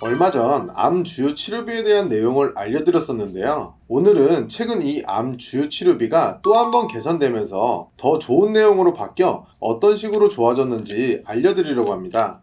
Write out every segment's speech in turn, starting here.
얼마 전 암 주요 치료비에 대한 내용을 알려드렸었는데요. 오늘은 최근 이 암 주요 치료비가 또 한 번 개선되면서 더 좋은 내용으로 바뀌어 어떤 식으로 좋아졌는지 알려드리려고 합니다.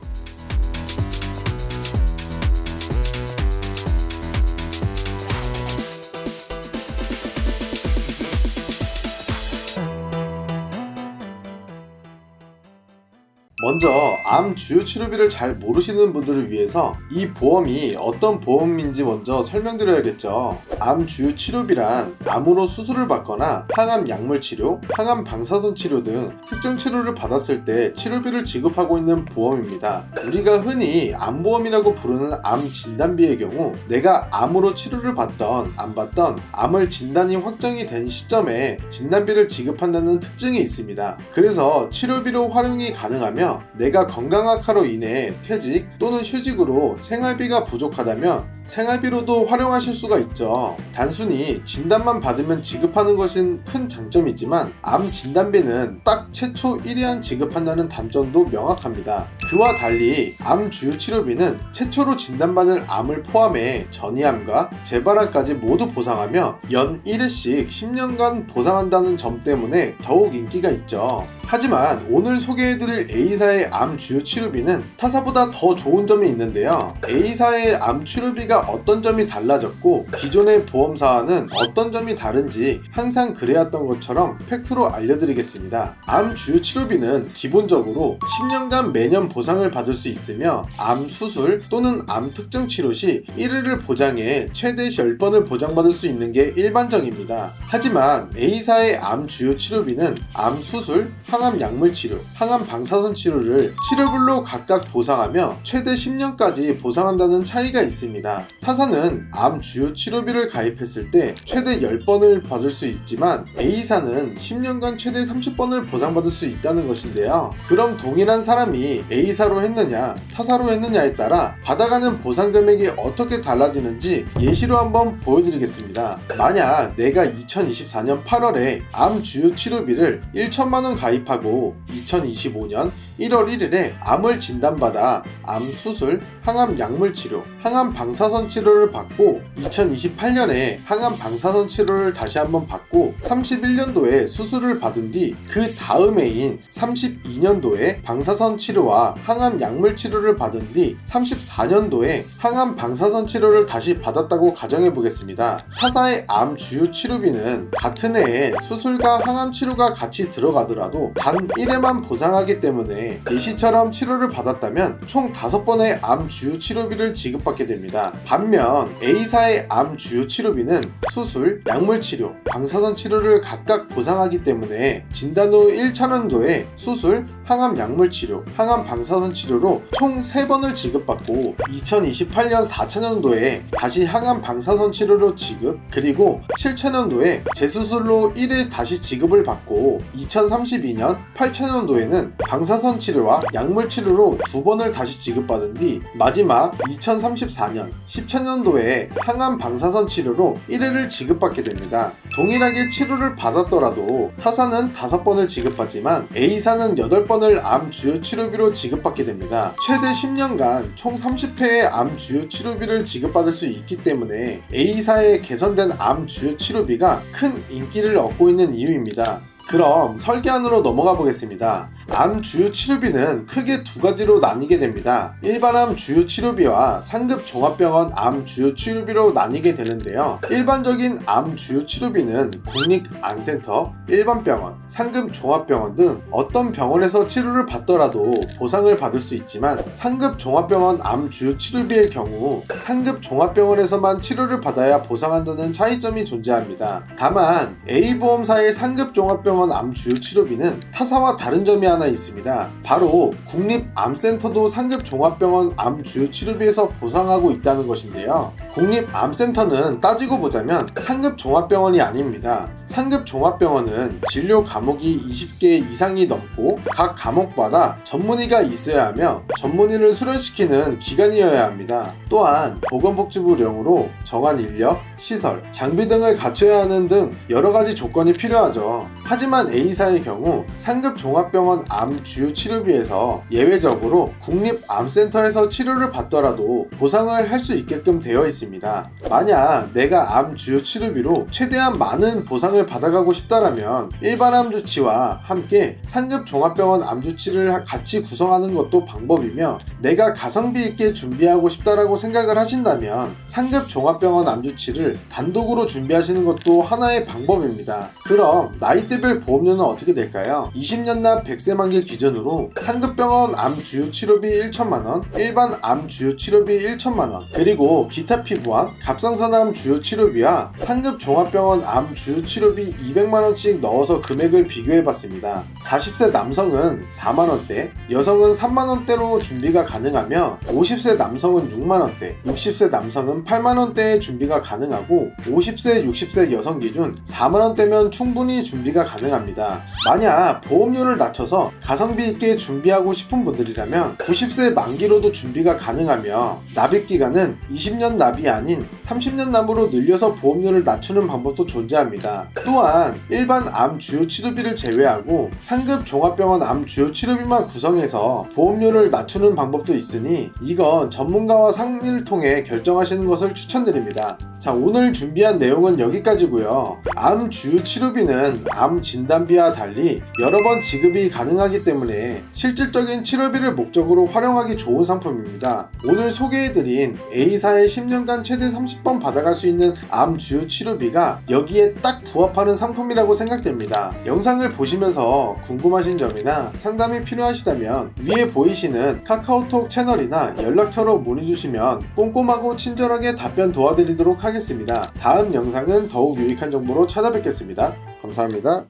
먼저 암 주요 치료비를 잘 모르시는 분들을 위해서 이 보험이 어떤 보험인지 먼저 설명드려야겠죠. 암 주요 치료비란 암으로 수술을 받거나 항암 약물 치료, 항암 방사선 치료 등 특정 치료를 받았을 때 치료비를 지급하고 있는 보험입니다. 우리가 흔히 암보험이라고 부르는 암 진단비의 경우 내가 암으로 치료를 받던 안 받던 암을 진단이 확정이 된 시점에 진단비를 지급한다는 특징이 있습니다. 그래서 치료비로 활용이 가능하며 내가 건강악화로 인해 퇴직 또는 휴직으로 생활비가 부족하다면 생활비로도 활용하실 수가 있죠. 단순히 진단만 받으면 지급하는 것은 큰 장점이지만 암 진단비는 딱 최초 1회안 지급한다는 단점도 명확합니다. 그와 달리 암 주요 치료비는 최초로 진단받을 암을 포함해 전이암과 재발암까지 모두 보상하며 연 1회씩 10년간 보상한다는 점 때문에 더욱 인기가 있죠. 하지만 오늘 소개해드릴 A사의 암 주요 치료비는 타사보다 더 좋은 점이 있는데요. A사의 암 치료비가 어떤 점이 달라졌고 기존의 보험사와는 어떤 점이 다른지 항상 그래왔던 것처럼 팩트로 알려드리겠습니다. 암 주요 치료비는 기본적으로 10년간 매년 보상을 받을 수 있으며 암 수술 또는 암 특정 치료 시 1회를 보장해 최대 10번을 보장받을 수 있는 게 일반적입니다. 하지만 A사의 암 주요 치료비는 암 수술, 항암 약물 치료, 항암 방사선 치료를 치료별로 각각 보상하며 최대 10년까지 보상한다는 차이가 있습니다. 타사는 암 주요 치료비를 가입했을 때 최대 10번을 받을 수 있지만 A사는 10년간 최대 30번을 보상받을 수 있다는 것인데요. 그럼 동일한 사람이 A사로 했느냐 타사로 했느냐에 따라 받아가는 보상 금액이 어떻게 달라지는지 예시로 한번 보여드리겠습니다. 만약 내가 2024년 8월에 암 주요 치료비를 1천만원 가입하고 2025년 1월 1일에 암을 진단받아 암 수술, 항암 약물 치료, 항암 방사선 치료를 받고 2028년에 항암 방사선 치료를 다시 한번 받고 31년도에 수술을 받은 뒤 그 다음 해인 32년도에 방사선 치료와 항암 약물 치료를 받은 뒤 34년도에 항암 방사선 치료를 다시 받았다고 가정해 보겠습니다. 타사의 암 주요 치료비는 같은 해에 수술과 항암 치료가 같이 들어가더라도 단 1회만 보상하기 때문에 예시처럼 치료를 받았다면 총 5번의 암 주요 치료비를 지급받게 됩니다. 반면 A사의 암 주요 치료비는 수술, 약물 치료, 방사선 치료를 각각 보상하기 때문에 진단 후 1차년도에 수술, 항암 약물 치료, 항암 방사선 치료로 총 3번을 지급받고 2028년 4차년도에 다시 항암 방사선 치료로 지급, 그리고 7차년도에 재수술로 1회 다시 지급을 받고 2032년 8차년도에는 방사선 치료와 약물 치료로 2번을 다시 지급받은 뒤 마지막 2034년 10차년도에 항암 방사선 치료로 1회를 지급받게 됩니다. 동일하게 치료를 받았더라도 타사는 5번을 지급받지만 A사는 8번을 암 주요 치료비로 지급받게 됩니다. 최대 10년간 총 30회의 암 주요 치료비를 지급받을 수 있기 때문에 A사의 개선된 암 주요 치료비가 큰 인기를 얻고 있는 이유입니다. 그럼 설계안으로 넘어가 보겠습니다. 암 주요 치료비는 크게 두 가지로 나뉘게 됩니다. 일반암 주요 치료비와 상급 종합병원 암 주요 치료비로 나뉘게 되는데요. 일반적인 암 주요 치료비는 국립암센터, 일반병원, 상급 종합병원 등 어떤 병원에서 치료를 받더라도 보상을 받을 수 있지만 상급 종합병원 암 주요 치료비의 경우 상급 종합병원에서만 치료를 받아야 보상한다는 차이점이 존재합니다. 다만 A보험사의 상급 종합병원 암 주요 치료비는 타사와 다른 점이 하나 있습니다. 바로 국립암센터도 상급 종합병원 암 주요 치료비에서 보상하고 있다는 것인데요. 국립암센터는 따지고 보자면 상급 종합병원이 아닙니다. 상급 종합병원은 진료 과목이 20개 이상이 넘고 각 과목마다 전문의가 있어야 하며 전문의를 수련시키는 기관이어야 합니다. 또한 보건복지부령으로 정한 인력, 시설, 장비 등을 갖춰야 하는 등 여러가지 조건이 필요하죠. 하지만 하지만 A사의 경우 상급 종합병원 암 주요 치료비에서 예외적으로 국립암센터에서 치료를 받더라도 보상을 할 수 있게끔 되어 있습니다. 만약 내가 암 주요 치료비로 최대한 많은 보상을 받아가고 싶다라면 일반 암주치와 함께 상급 종합병원 암주치를 같이 구성하는 것도 방법이며, 내가 가성비 있게 준비하고 싶다라고 생각을 하신다면 상급 종합병원 암주치를 단독으로 준비하시는 것도 하나의 방법입니다. 그럼 나이대별 보험료는 어떻게 될까요? 20년 납 100세 만기 기준으로 상급병원 암 주요 치료비 1천만원, 일반 암 주요 치료비 1천만원, 그리고 기타 피부암, 갑상선암 주요 치료비와 상급 종합병원 암 주요 치료비 200만원씩 넣어서 금액을 비교해봤습니다. 40세 남성은 4만원대, 여성은 3만원대로 준비가 가능하며 50세 남성은 6만원대, 60세 남성은 8만원대의 준비가 가능하고 50세, 60세 여성 기준 4만원대면 충분히 준비가 가능합니다. 만약 보험료를 낮춰서 가성비 있게 준비하고 싶은 분들이라면 90세 만기로도 준비가 가능하며, 납입기간은 20년 납이 아닌 30년 납으로 늘려서 보험료를 낮추는 방법도 존재합니다. 또한 일반 암 주요 치료비를 제외하고 상급 종합병원 암 주요 치료비만 구성해서 보험료를 낮추는 방법도 있으니 이건 전문가와 상의를 통해 결정하시는 것을 추천드립니다. 자, 오늘 준비한 내용은 여기까지고요. 암 주요 치료비는 암 진단비와 달리 여러 번 지급이 가능하기 때문에 실질적인 치료비를 목적으로 활용하기 좋은 상품입니다. 오늘 소개해드린 A사의 10년간 최대 30번 받아갈 수 있는 암 주요 치료비가 여기에 딱 부합하는 상품이라고 생각됩니다. 영상을 보시면서 궁금하신 점이나 상담이 필요하시다면 위에 보이시는 카카오톡 채널이나 연락처로 문의주시면 꼼꼼하고 친절하게 답변 도와드리도록 하겠습니다. 다음 영상은 더욱 유익한 정보로 찾아뵙겠습니다. 감사합니다.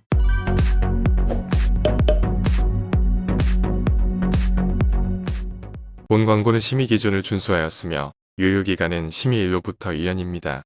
본 광고는 심의 기준을 준수하였으며 유효기간은 심의 일로부터 1년입니다.